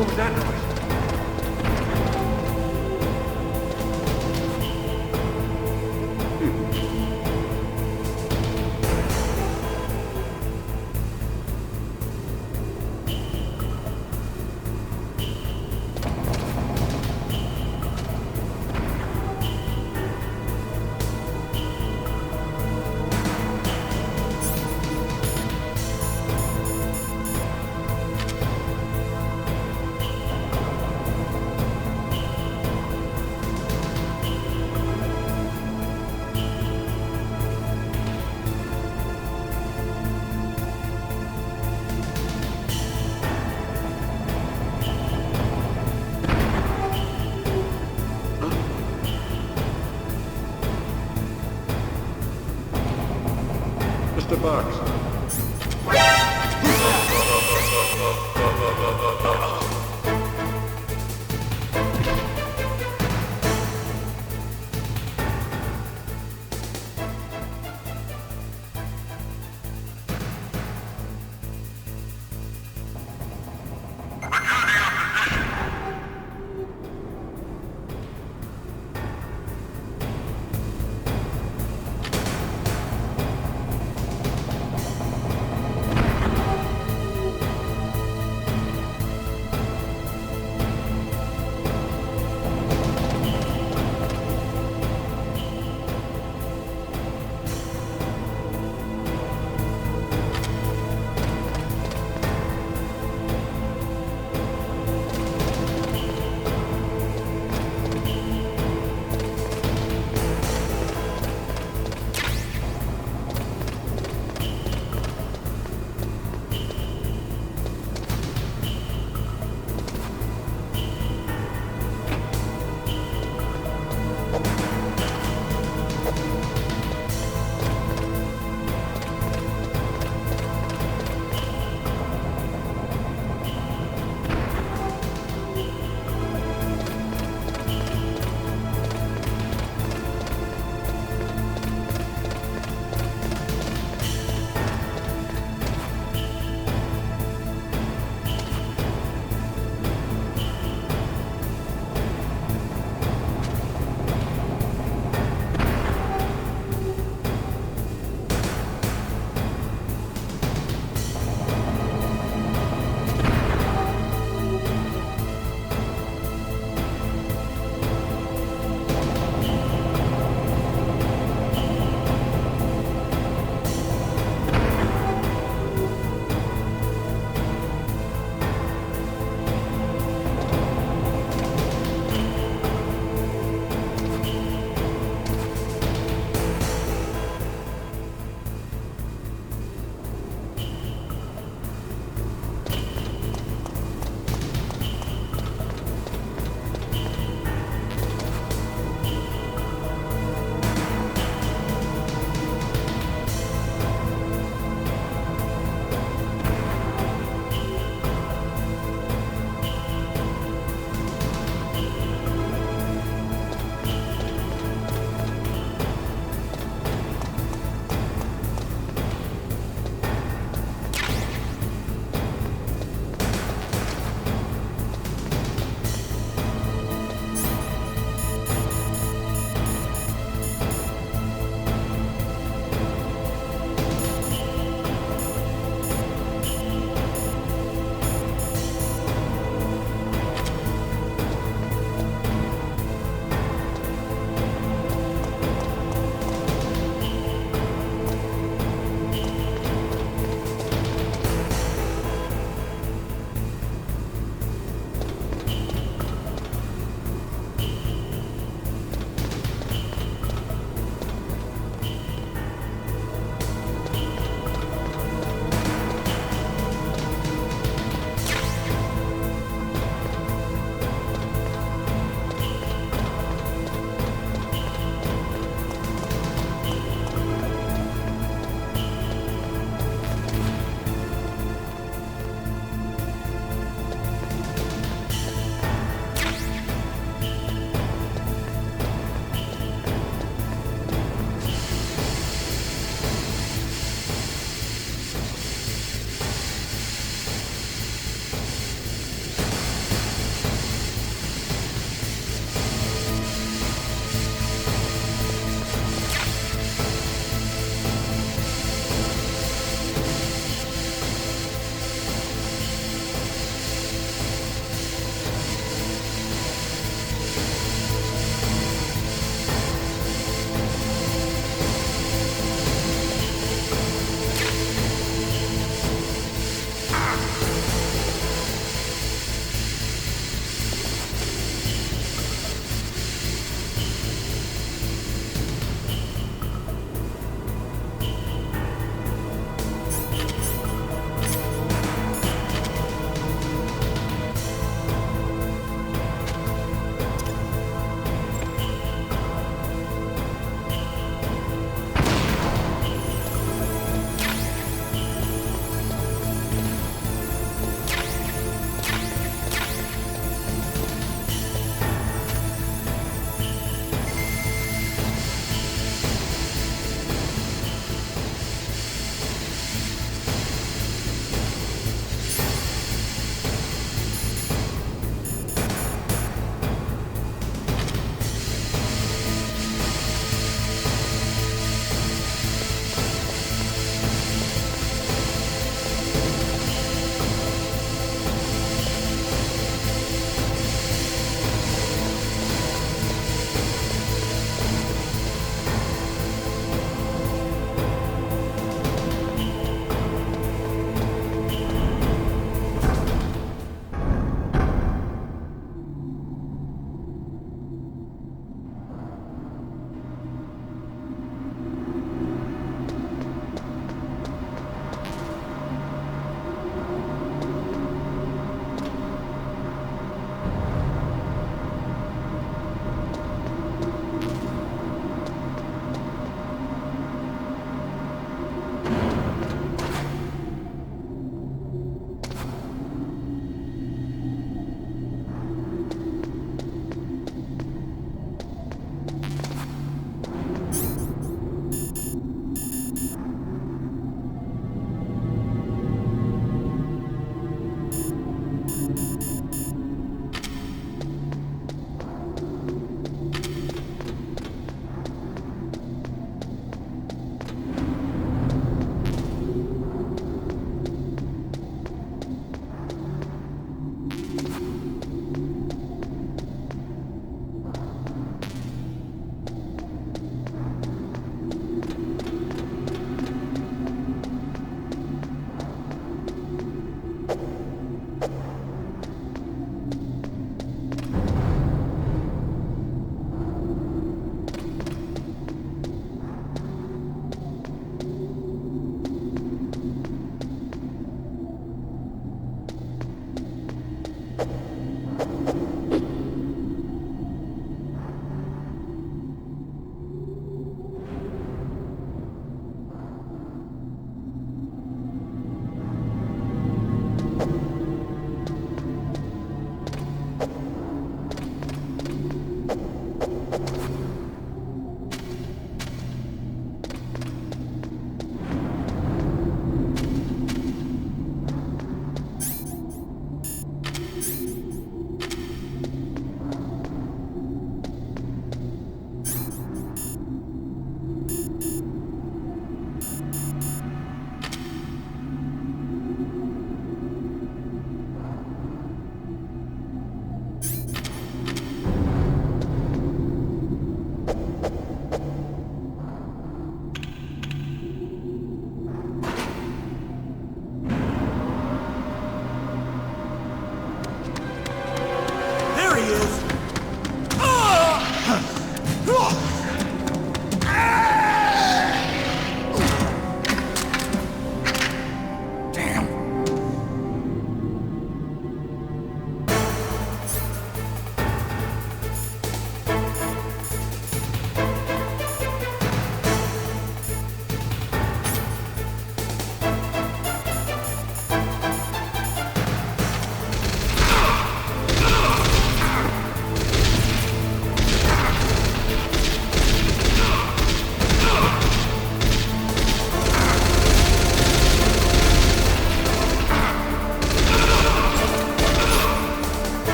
What was that noise? Mr. Box.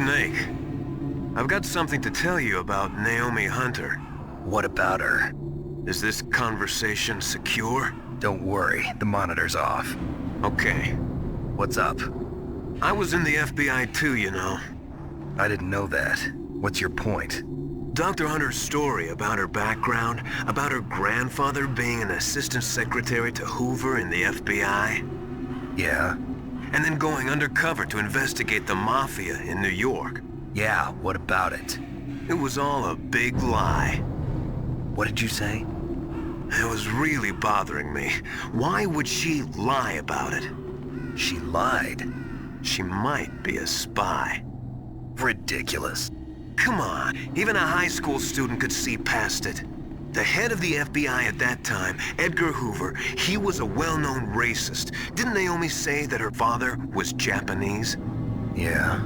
Snake. I've got something to tell you about Naomi Hunter. What about her? Is this conversation secure? Don't worry, the monitor's off. Okay. What's up? I was in the FBI too, you know. I didn't know that. What's your point? Dr. Hunter's story about her background, about her grandfather being an assistant secretary to Hoover in the FBI. Yeah? And then going undercover to investigate the Mafia in New York. Yeah, what about it? It was all a big lie. What did you say? It was really bothering me. Why would she lie about it? She lied? She might be a spy. Ridiculous. Come on, even a high school student could see past it. The head of the FBI at that time, Edgar Hoover, he was a well-known racist. Didn't Naomi say that her father was Japanese? Yeah.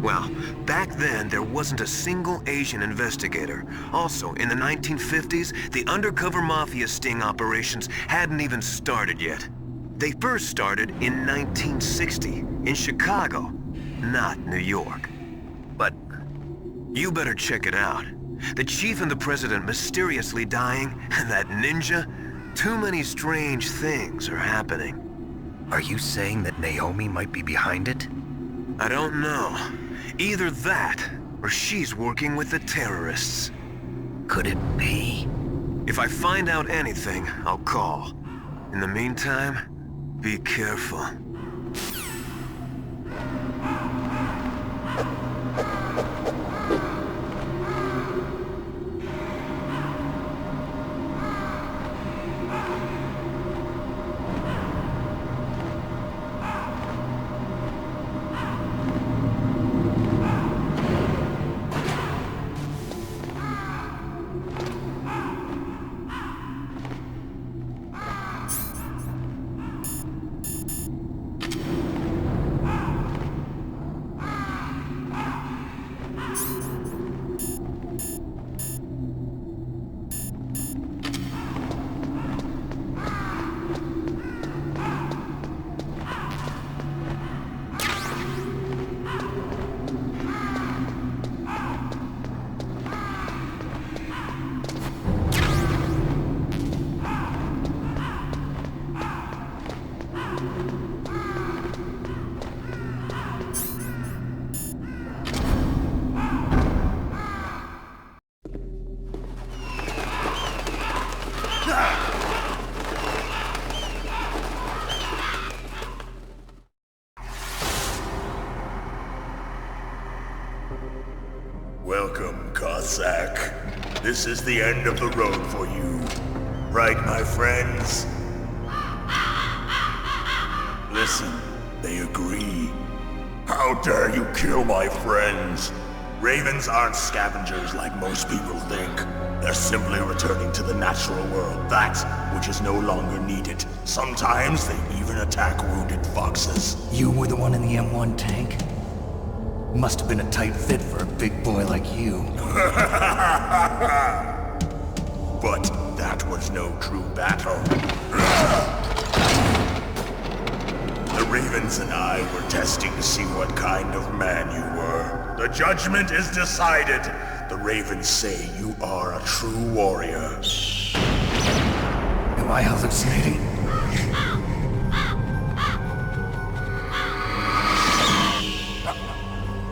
Well, back then, there wasn't a single Asian investigator. Also, in the 1950s, the undercover mafia sting operations hadn't even started yet. They first started in 1960, in Chicago, not New York. But you better check it out. The chief and the president mysteriously dying, and that ninja? Too many strange things are happening. are you saying that Naomi might be behind it? I don't know. Either that, or she's working with the terrorists. Could it be? If I find out anything, I'll call. In the meantime, be careful. Welcome, Cossack. This is the end of the road for you. Right, my friends? Listen, they agree. How dare you kill my friends? Ravens aren't scavengers like most people think. They're simply returning to the natural world, that which is no longer needed. Sometimes they even attack wounded foxes. You were the one in the M1 tank? Must have been a tight fit for a big boy like you. But that was no true battle. The Ravens and I were testing to see what kind of man you were. The judgment is decided. The Ravens say you are a true warrior. Am I hallucinating?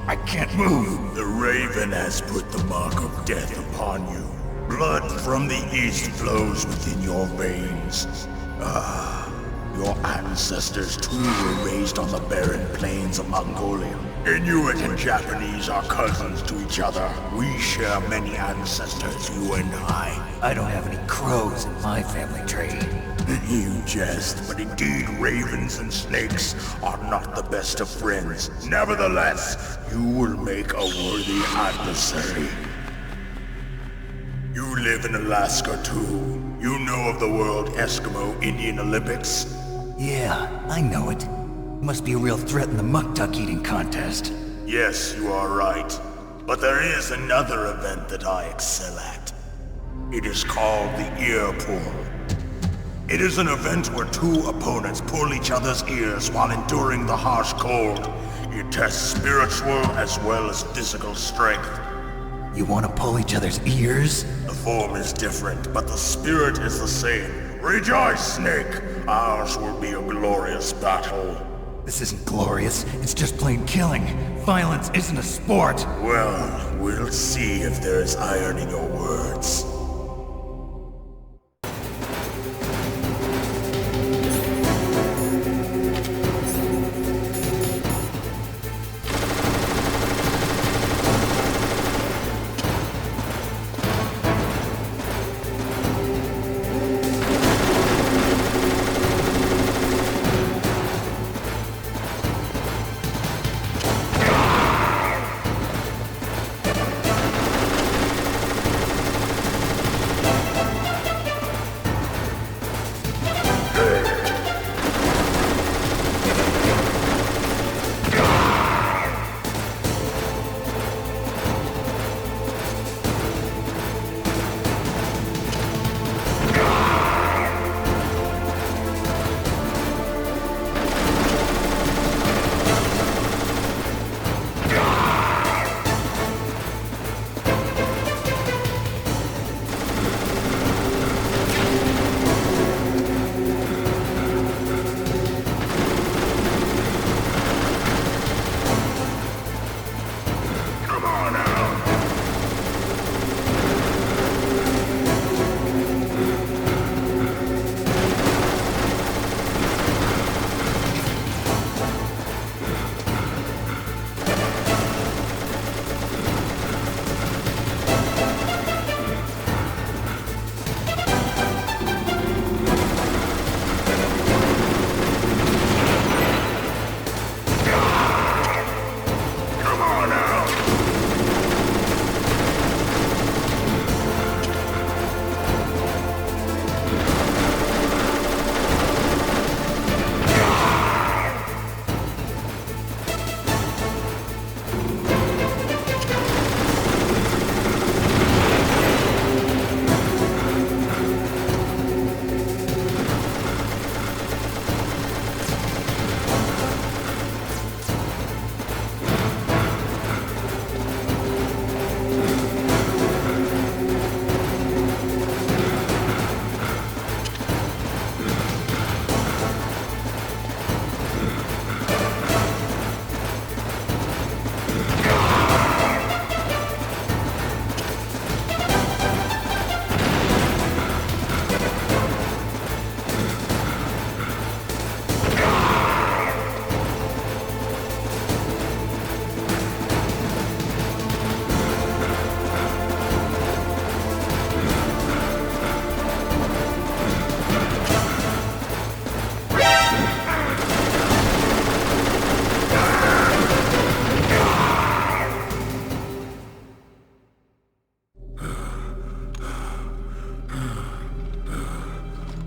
I can't move. The Raven has put the mark of death upon you. Blood from the east flows within your veins. Your ancestors too were raised on the barren plains of Mongolia. Inuit and Japanese are cousins to each other. We share many ancestors, you and I. I don't have any crows in my family tree. You jest, but indeed ravens and snakes are not the best of friends. Nevertheless, you will make a worthy adversary. You live in Alaska too. You know of the World Eskimo Indian Olympics? Yeah, I know it. Must be a real threat in the muck duck eating contest. Yes, you are right. But there is another event that I excel at. It is called the ear pull. It is an event where two opponents pull each other's ears while enduring the harsh cold. It tests spiritual as well as physical strength. You want to pull each other's ears? The form is different, but the spirit is the same. Rejoice, Snake! Ours will be a glorious battle. This isn't glorious, it's just plain killing. Violence isn't a sport. Well, we'll see if there's iron in your words.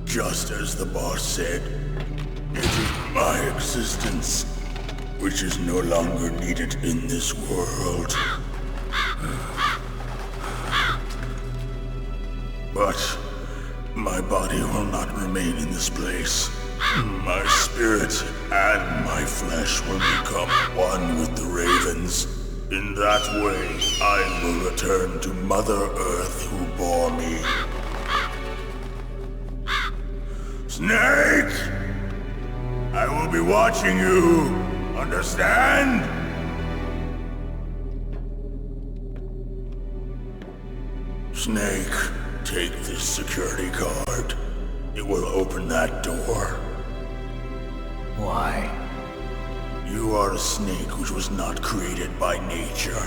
Just as the boss said, it is my existence which is no longer needed in this world. But my body will not remain in this place. My spirit and my flesh will become one with the ravens. In that way, I will return to Mother Earth who bore me. Snake! I will be watching you. Understand? Snake, take this security card. It will open that door. Why? You are a snake which was not created by nature.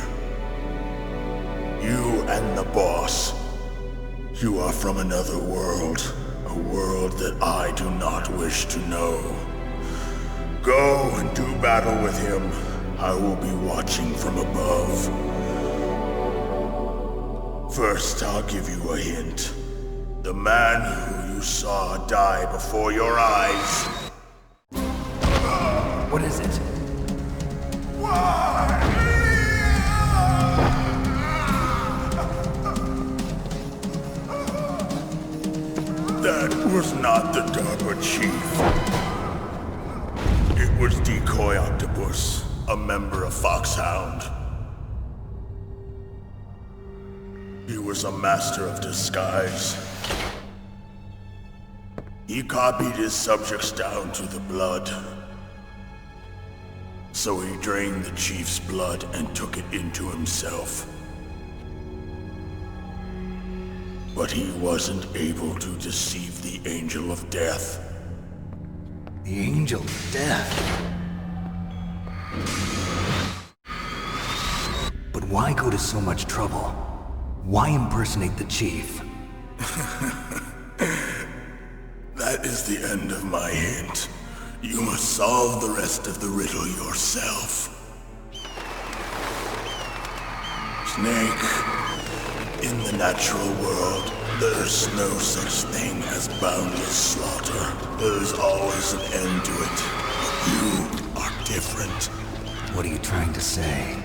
You and the boss. You are from another world. A world that I do not wish to know. Go and do battle with him. I will be watching from above. First, I'll give you a hint. The man who you saw die before your eyes. What is it? That was not the DARPA chief. It was Decoy Octopus, a a member of Foxhound. He was a master of disguise. He copied his subjects down to the blood. So he drained the chief's blood and took it into himself. But he wasn't able to deceive the Angel of Death. The Angel of Death? But why go to so much trouble? Why impersonate the chief? That is the end of my hint. You must solve the rest of the riddle yourself. Snake, in the natural world, there's no such thing as boundless slaughter. There's always an end to it. But you are different. What are you trying to say?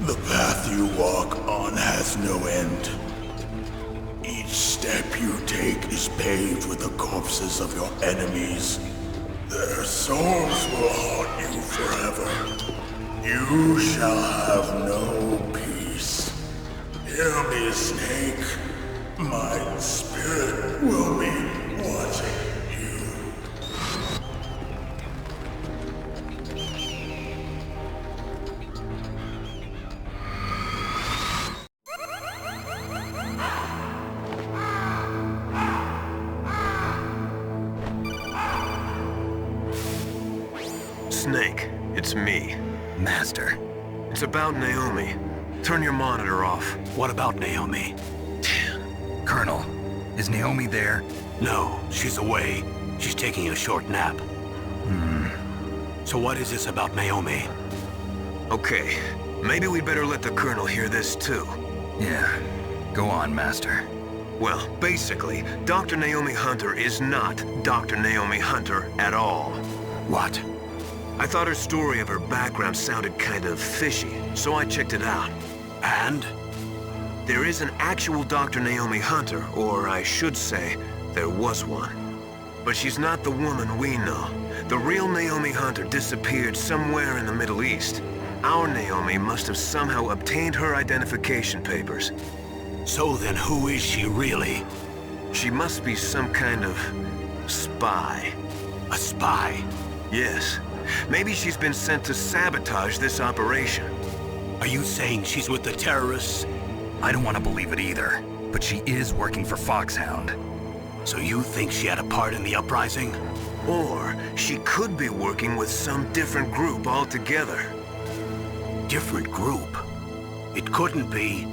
The path you walk on has no end. Each step you take is paved with the corpses of your enemies. Their souls will haunt you forever. You shall have no peace. Hear me, Snake. My spirit will be watching you. Snake, it's me. Master. It's about Naomi. Turn your monitor off. What about Naomi? Colonel, is Naomi there? No, she's away. She's taking a short nap. So what is this about Naomi? Okay, maybe we'd better let the Colonel hear this too. Yeah. Go on, Master. Well, basically, Dr. Naomi Hunter is not Dr. Naomi Hunter at all. What? I thought her story of her background sounded kind of fishy, so I checked it out. And? There is an actual Dr. Naomi Hunter, or I should say, there was one. But she's not the woman we know. The real Naomi Hunter disappeared somewhere in the Middle East. Our Naomi must have somehow obtained her identification papers. So then who is she really? She must be some kind of spy. A spy? Yes. Maybe she's been sent to sabotage this operation. Are you saying she's with the terrorists? I don't want to believe it either, but she is working for Foxhound. So you think she had a part in the uprising? Or she could be working with some different group altogether. Different group? It couldn't be.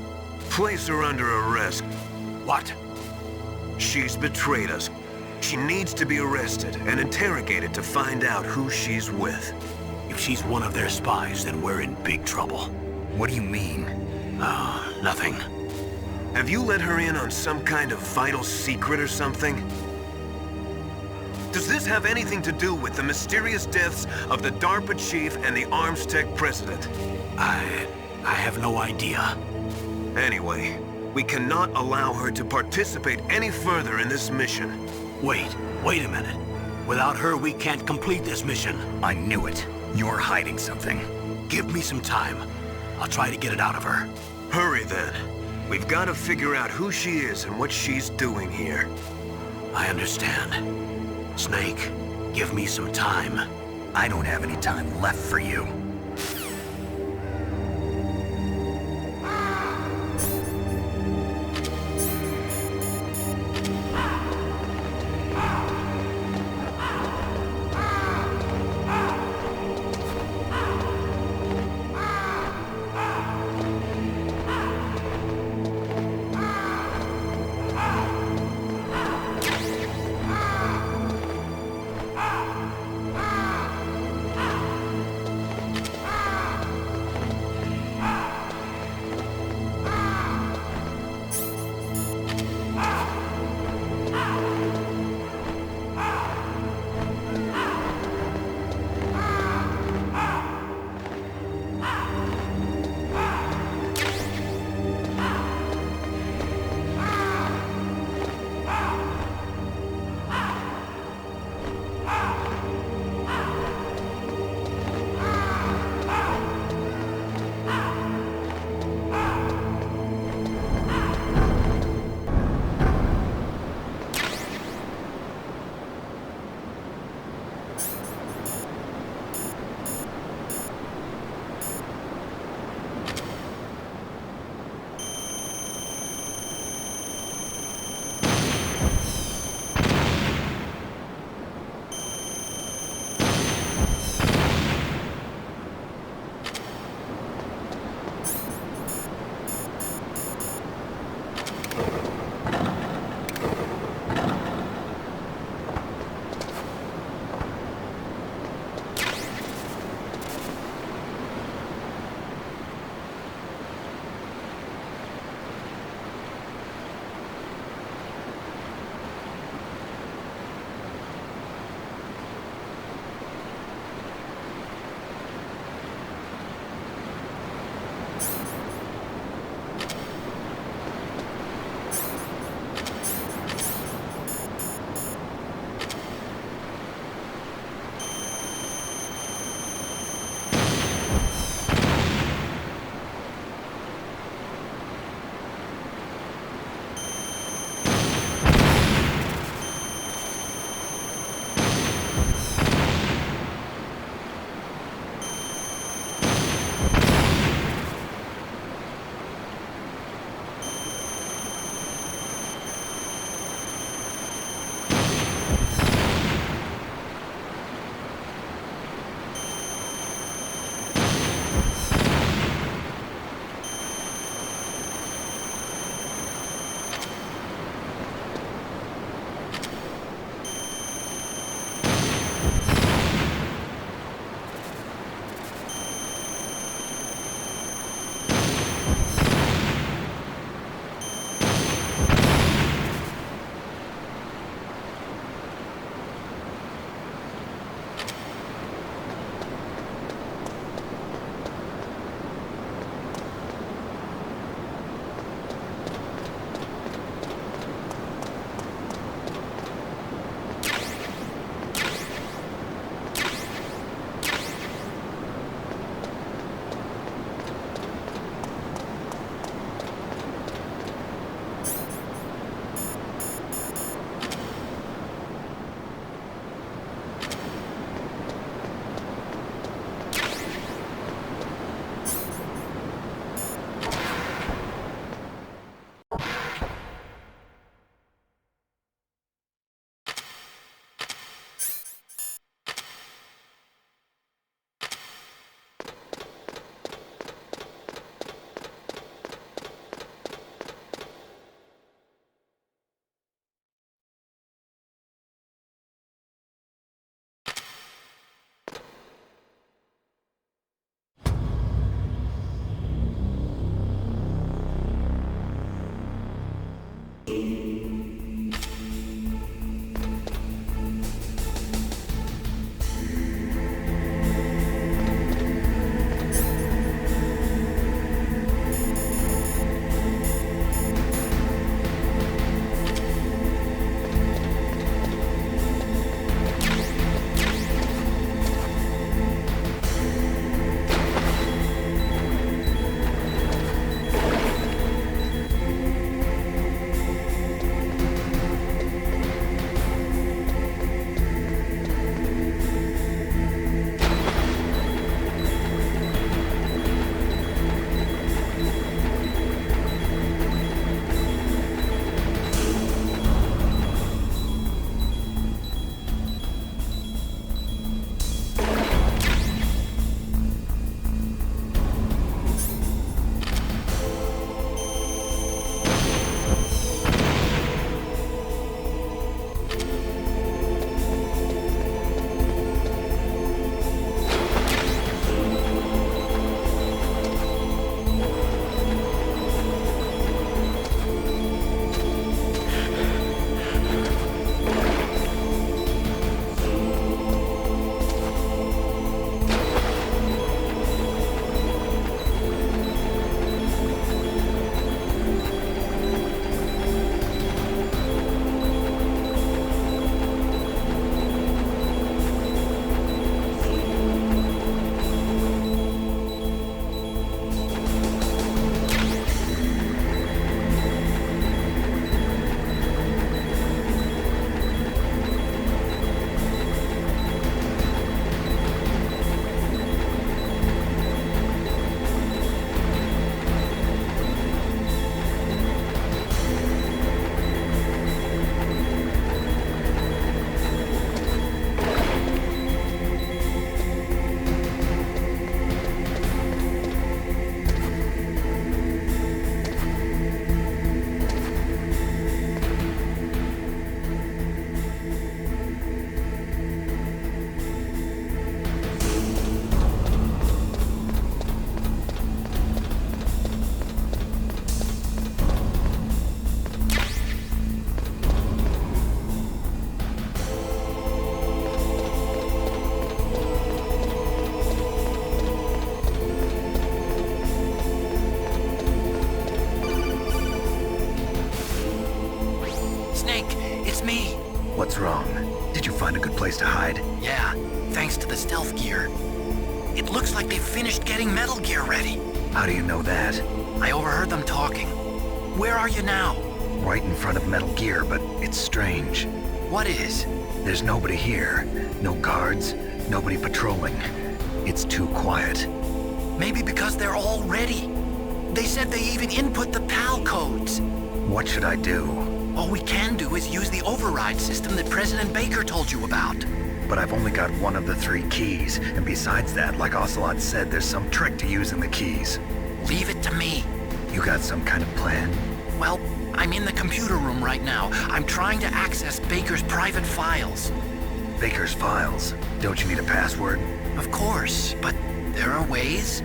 Place her under arrest. What? She's betrayed us. She needs to be arrested and interrogated to find out who she's with. If she's one of their spies, then we're in big trouble. What do you mean? Nothing. Have you let her in on some kind of vital secret or something? Does this have anything to do with the mysterious deaths of the DARPA chief and the Arms Tech president? I have no idea. Anyway, we cannot allow her to participate any further in this mission. Wait a minute. Without her, we can't complete this mission. I knew it. You're hiding something. Give me some time. I'll try to get it out of her. Hurry then. We've got to figure out who she is and what she's doing here. I understand. Snake, give me some time. I don't have any time left for you. What's wrong? Did you find a good place to hide? Yeah, thanks to the stealth gear. It looks like they've finished getting Metal Gear ready. How do you know that? I overheard them talking. Where are you now? Right in front of Metal Gear, but it's strange. What is? There's nobody here. No guards, nobody patrolling. It's too quiet. Maybe because they're all ready. They said they even input the PAL codes. What should I do? All we can do is use the override system that President Baker told you about. But I've only got one of the 3 keys, and besides that, like Ocelot said, there's some trick to using the keys. Leave it to me. You got some kind of plan? Well, I'm in the computer room right now. I'm trying to access Baker's private files. Baker's files? Don't you need a password? Of course, but there are ways.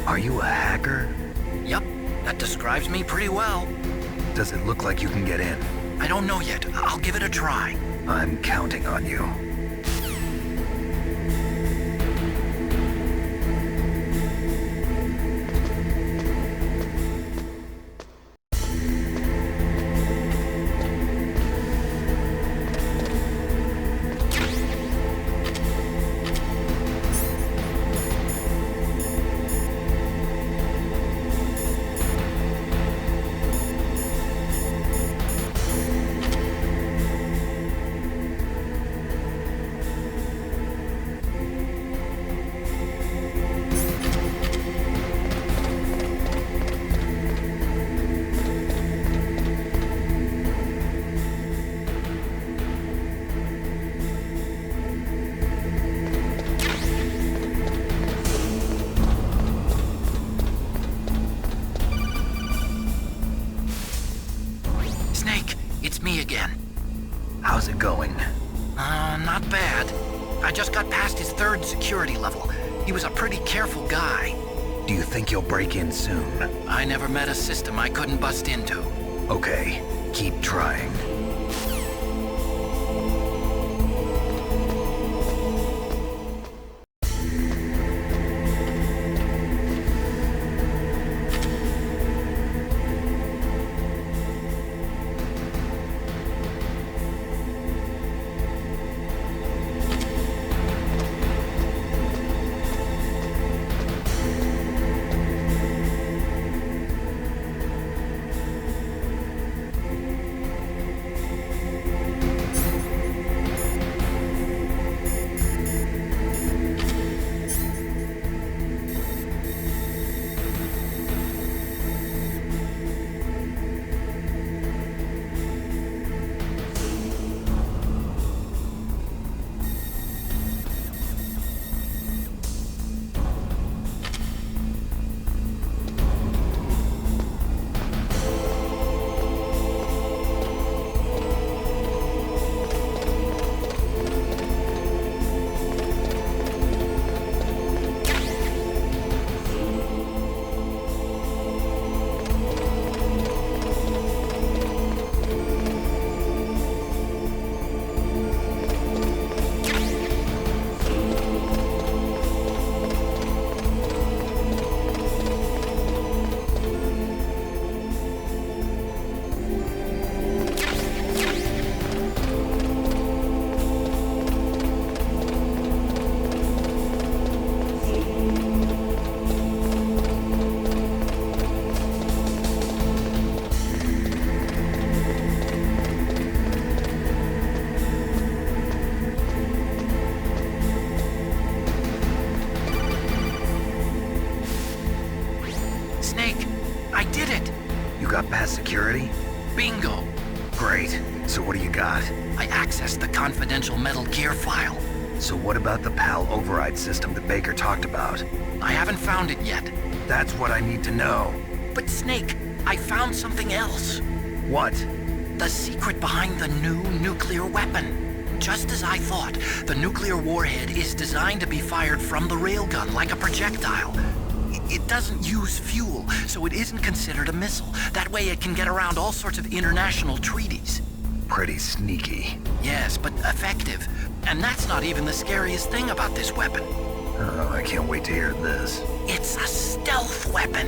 Are you a hacker? Yup, that describes me pretty well. Does it look like you can get in? I don't know yet. I'll give it a try. I'm counting on you. Me again. How's it going? Not bad. I just got past his 3rd security level. He was a pretty careful guy. Do you think you'll break in soon? I never met a system I couldn't bust into. Okay, keep trying. got past security? Bingo. Great. So what do you got? I accessed the confidential Metal Gear file. So what about the PAL override system that Baker talked about? I haven't found it yet. That's what I need to know. But Snake, I found something else. What? The secret behind the new nuclear weapon. Just as I thought, the nuclear warhead is designed to be fired from the railgun like a projectile. It doesn't use fuel, so it isn't considered a missile. That way it can get around all sorts of international treaties. Pretty sneaky. Yes, but effective. And that's not even the scariest thing about this weapon. Oh, I can't wait to hear this. It's a stealth weapon.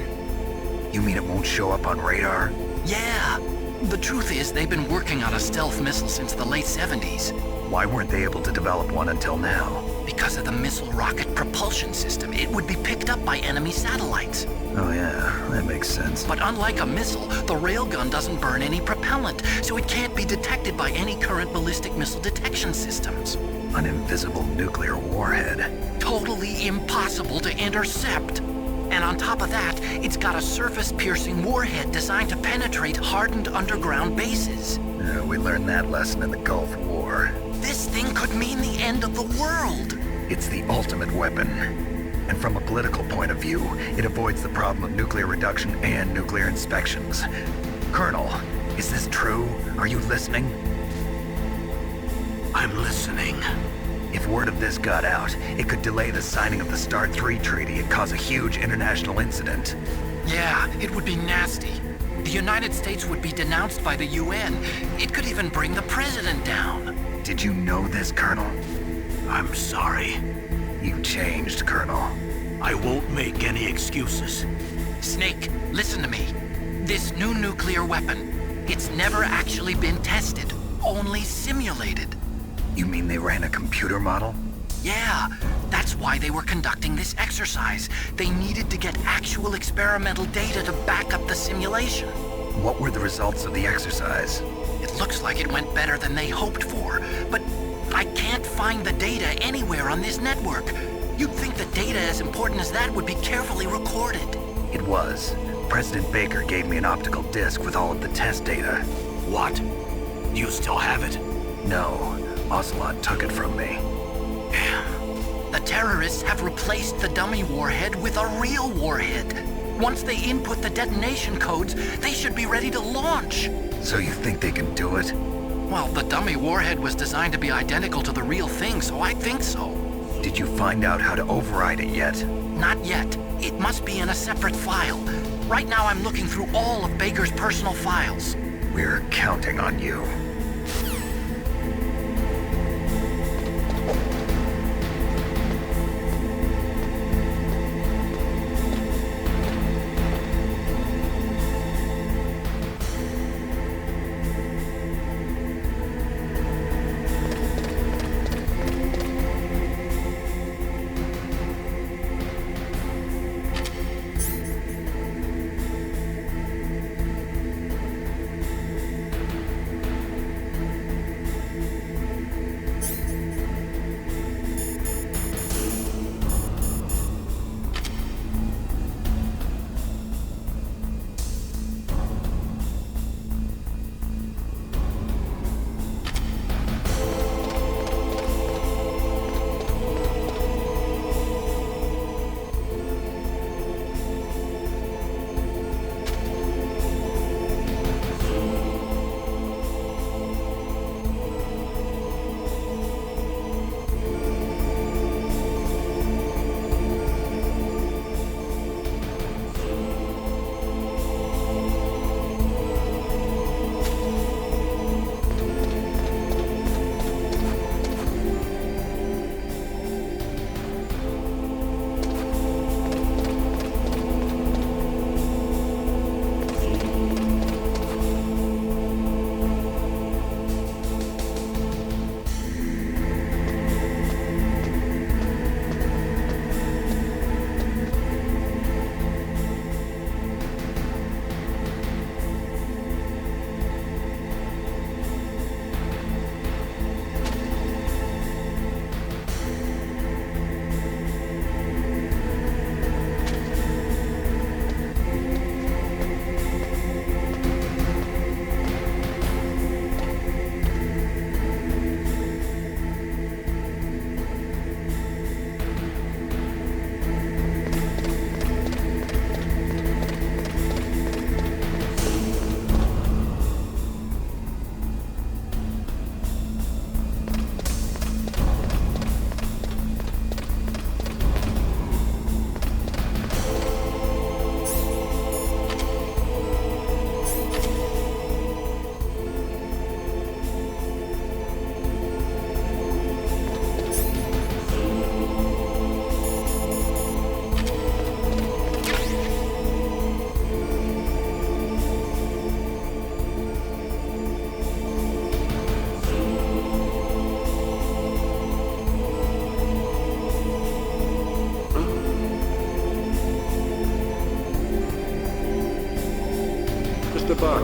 You mean it won't show up on radar? Yeah. The truth is, they've been working on a stealth missile since the late 70s. Why weren't they able to develop one until now? Because of the missile rocket propulsion system, it would be picked up by enemy satellites. Oh yeah, that makes sense. But unlike a missile, the railgun doesn't burn any propellant, so it can't be detected by any current ballistic missile detection systems. An invisible nuclear warhead. Totally impossible to intercept. And on top of that, it's got a surface-piercing warhead designed to penetrate hardened underground bases. We learned that lesson in the Gulf War. This thing could mean the end of the world. It's the ultimate weapon. And from a political point of view, it avoids the problem of nuclear reduction and nuclear inspections. Colonel, is this true? Are you listening? I'm listening. If word of this got out, it could delay the signing of the START 3 treaty and cause a huge international incident. Yeah, it would be nasty. The United States would be denounced by the UN. It could even bring the president down. Did you know this, Colonel? I'm sorry. You changed, Colonel. I won't make any excuses. Snake, listen to me. This new nuclear weapon, it's never actually been tested, only simulated. You mean they ran a computer model? Yeah, that's why they were conducting this exercise. They needed to get actual experimental data to back up the simulation. What were the results of the exercise? It looks like it went better than they hoped for, but I can't find the data anywhere on this network. You'd think the data as important as that would be carefully recorded. It was. President Baker gave me an optical disc with all of the test data. What? Do you still have it? No, Ocelot took it from me. The terrorists have replaced the dummy warhead with a real warhead. Once they input the detonation codes, they should be ready to launch. So you think they can do it? Well, the dummy warhead was designed to be identical to the real thing, so I think so. Did you find out how to override it yet? Not yet. It must be in a separate file. Right now I'm looking through all of Baker's personal files. We're counting on you. box.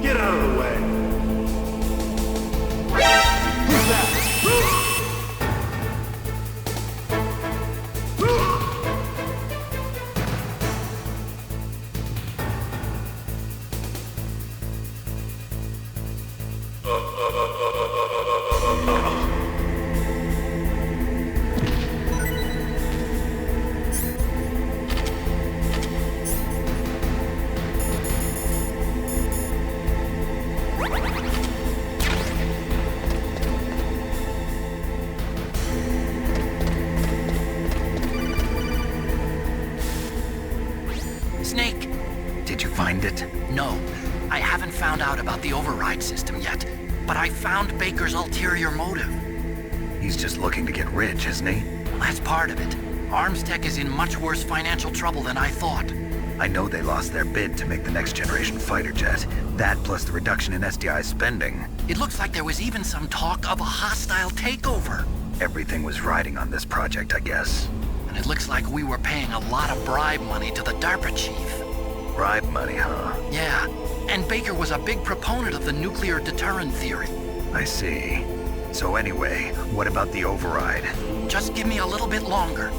Get out of the way! Who's that? Snake! Did you find it? No, I haven't found out about the override system yet, but I found Baker's ulterior motive. He's just looking to get rich, isn't he? Well, that's part of it. Armstech is in much worse financial trouble than I thought. I know they lost their bid to make the next generation fighter jet. That plus the reduction in SDI spending. It looks like there was even some talk of a hostile takeover. Everything was riding on this project, I guess. And it looks like we were paying a lot of bribe money to the DARPA chief. Bribe money, huh? Yeah, and Baker was a big proponent of the nuclear deterrent theory. I see. So anyway, what about the override? Just give me a little bit longer.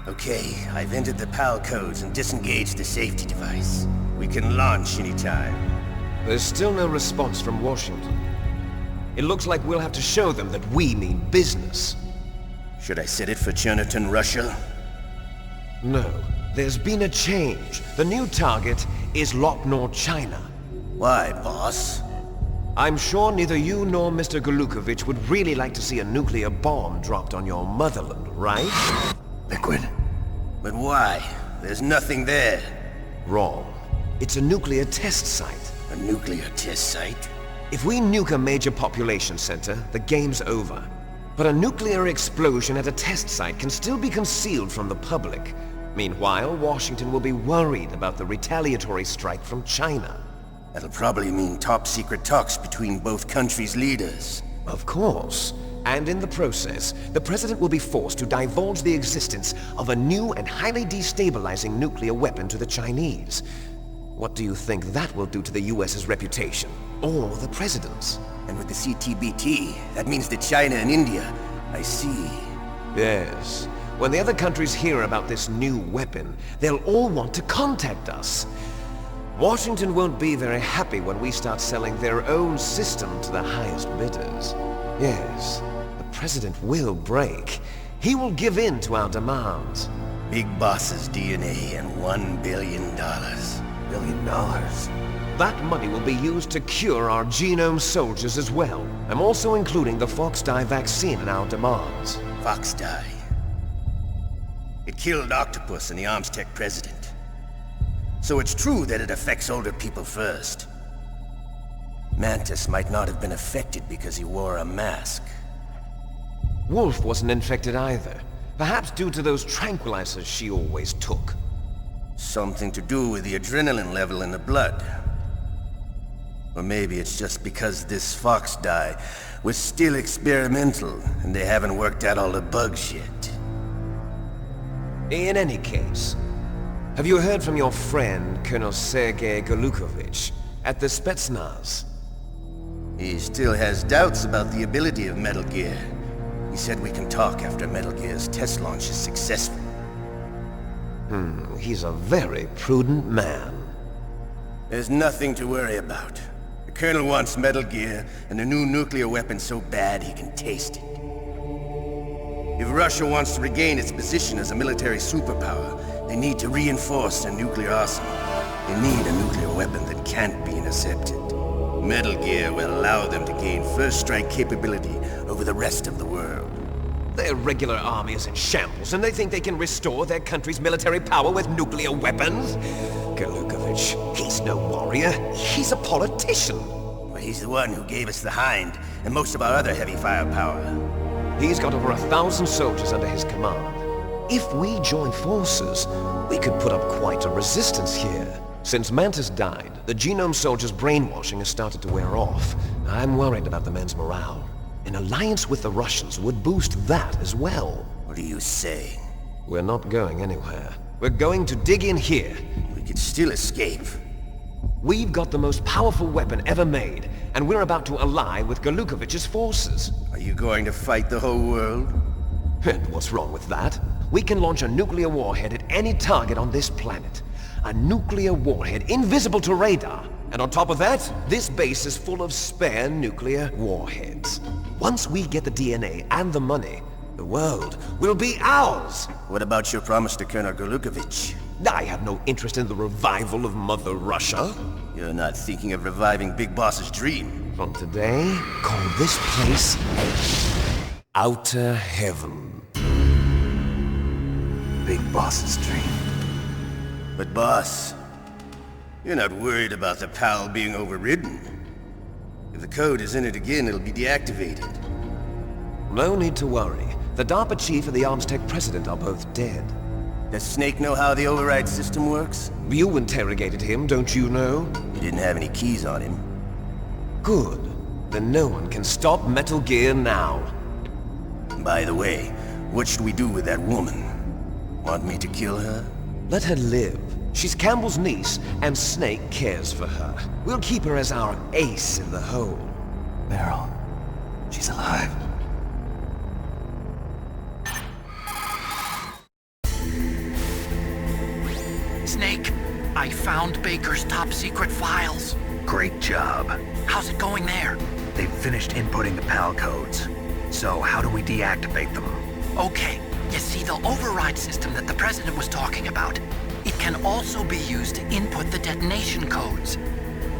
Okay, I've entered the PAL codes and disengaged the safety device. We can launch anytime. There's still no response from Washington. It looks like we'll have to show them that we mean business. Should I set it for Cherniton, Russia? No, there's been a change. The new target is Lopnor, China. Why, boss? I'm sure neither you nor Mr. Golukovich would really like to see a nuclear bomb dropped on your motherland, right? Liquid. But why? There's nothing there. Wrong. It's a nuclear test site. A nuclear test site? If we nuke a major population center, the game's over. But a nuclear explosion at a test site can still be concealed from the public. Meanwhile, Washington will be worried about the retaliatory strike from China. That'll probably mean top-secret talks between both countries' leaders. Of course. And in the process, the President will be forced to divulge the existence of a new and highly destabilizing nuclear weapon to the Chinese. What do you think that will do to the US's reputation? Or the President's? And with the CTBT, that means that China and India. I see. Yes. When the other countries hear about this new weapon, they'll all want to contact us. Washington won't be very happy when we start selling their own system to the highest bidders. Yes, the President will break. He will give in to our demands. Big Boss's DNA and $1 billion. $1 billion? That money will be used to cure our genome soldiers as well. I'm also including the Fox-Die vaccine in our demands. Fox-Die. It killed Octopus and the Armstech president. So it's true that it affects older people first. Mantis might not have been affected because he wore a mask. Wolf wasn't infected either. Perhaps due to those tranquilizers she always took. Something to do with the adrenaline level in the blood. Or maybe it's just because this Fox-Die was still experimental and they haven't worked out all the bugs yet. In any case, have you heard from your friend, Colonel Sergei Golukovich, at the Spetsnaz? He still has doubts about the ability of Metal Gear. He said we can talk after Metal Gear's test launch is successful. He's a very prudent man. There's nothing to worry about. The Colonel wants Metal Gear and a new nuclear weapon so bad he can taste it. If Russia wants to regain its position as a military superpower, they need to reinforce their nuclear arsenal. They need a nuclear weapon that can't be intercepted. Metal Gear will allow them to gain first strike capability over the rest of the world. Their regular army is in shambles, and they think they can restore their country's military power with nuclear weapons? Galukovich, he's no warrior. He's a politician. But he's the one who gave us the Hind and most of our other heavy firepower. He's got over 1,000 soldiers under his command. If we join forces, we could put up quite a resistance here. Since Mantis died, the Genome Soldiers' brainwashing has started to wear off. I'm worried about the men's morale. An alliance with the Russians would boost that as well. What are you saying? We're not going anywhere. We're going to dig in here. We could still escape. We've got the most powerful weapon ever made, and we're about to ally with Galukovich's forces. Are you going to fight the whole world? And what's wrong with that? We can launch a nuclear warhead at any target on this planet. A nuclear warhead invisible to radar. And on top of that, this base is full of spare nuclear warheads. Once we get the DNA and the money, the world will be ours! What about your promise to Colonel Galukovich? I have no interest in the revival of Mother Russia. You're not thinking of reviving Big Boss's dream. From today, call this place Outer Heaven. Big Boss's dream. But boss, you're not worried about the PAL being overridden. If the code is in it again, it'll be deactivated. No need to worry. The DARPA chief and the Armstech president are both dead. Does Snake know how the override system works? You interrogated him, don't you know? He didn't have any keys on him. Good. Then no one can stop Metal Gear now. By the way, what should we do with that woman? Want me to kill her? Let her live. She's Campbell's niece, and Snake cares for her. We'll keep her as our ace in the hole. Meryl, she's alive. Snake, I found Baker's top secret files. Great job. How's it going there? They've finished inputting the PAL codes. So how do we deactivate them? Okay, you see the override system that the President was talking about? It can also be used to input the detonation codes.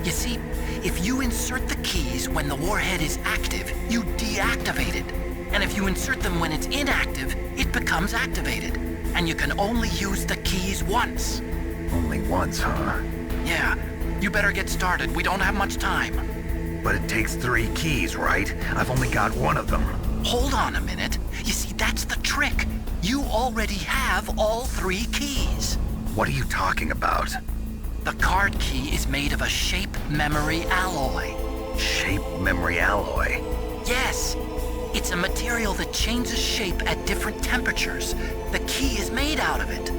You see, if you insert the keys when the warhead is active, you deactivate it. And if you insert them when it's inactive, it becomes activated. And you can only use the keys once. Only once, huh? Yeah, you better get started. We don't have much time. But it takes 3 keys, right? I've only got 1 of them. Hold on a minute. You see, that's the trick. You already have all 3 keys. What are you talking about? The card key is made of a shape memory alloy. Shape memory alloy? Yes. It's a material that changes shape at different temperatures. The key is made out of it.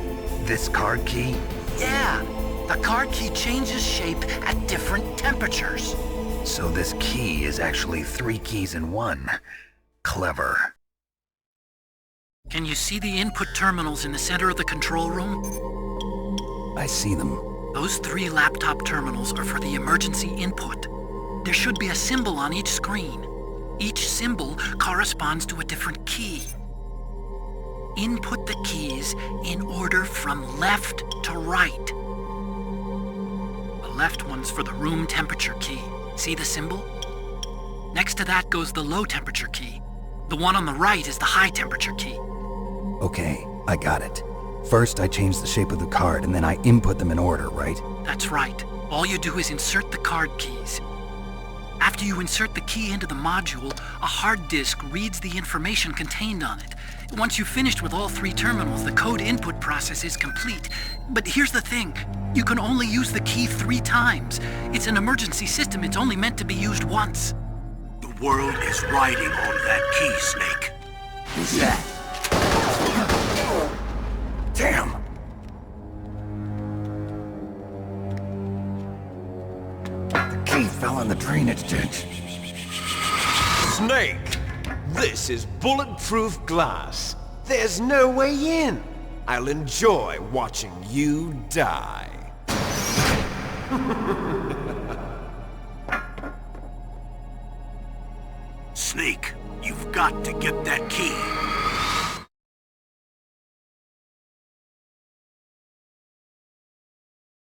This card key? Yeah. The card key changes shape at different temperatures. So this key is actually 3 keys in 1. Clever. Can you see the input terminals in the center of the control room? I see them. Those 3 laptop terminals are for the emergency input. There should be a symbol on each screen. Each symbol corresponds to a different key. Input the keys in order from left to right. The left one's for the room temperature key. See the symbol? Next to that goes the low temperature key. The one on the right is the high temperature key. Okay, I got it. First, I change the shape of the card, and then I input them in order, right? That's right. All you do is insert the card keys. After you insert the key into the module, a hard disk reads the information contained on it. Once you've finished with all 3 terminals, the code input process is complete. But here's the thing. You can only use the key 3 times. It's an emergency system. It's only meant to be used once. The world is riding on that key, Snake. Who's that? Damn! The key fell in the drainage ditch. Snake! This is bulletproof glass. There's no way in. I'll enjoy watching you die. Snake, you've got to get that key.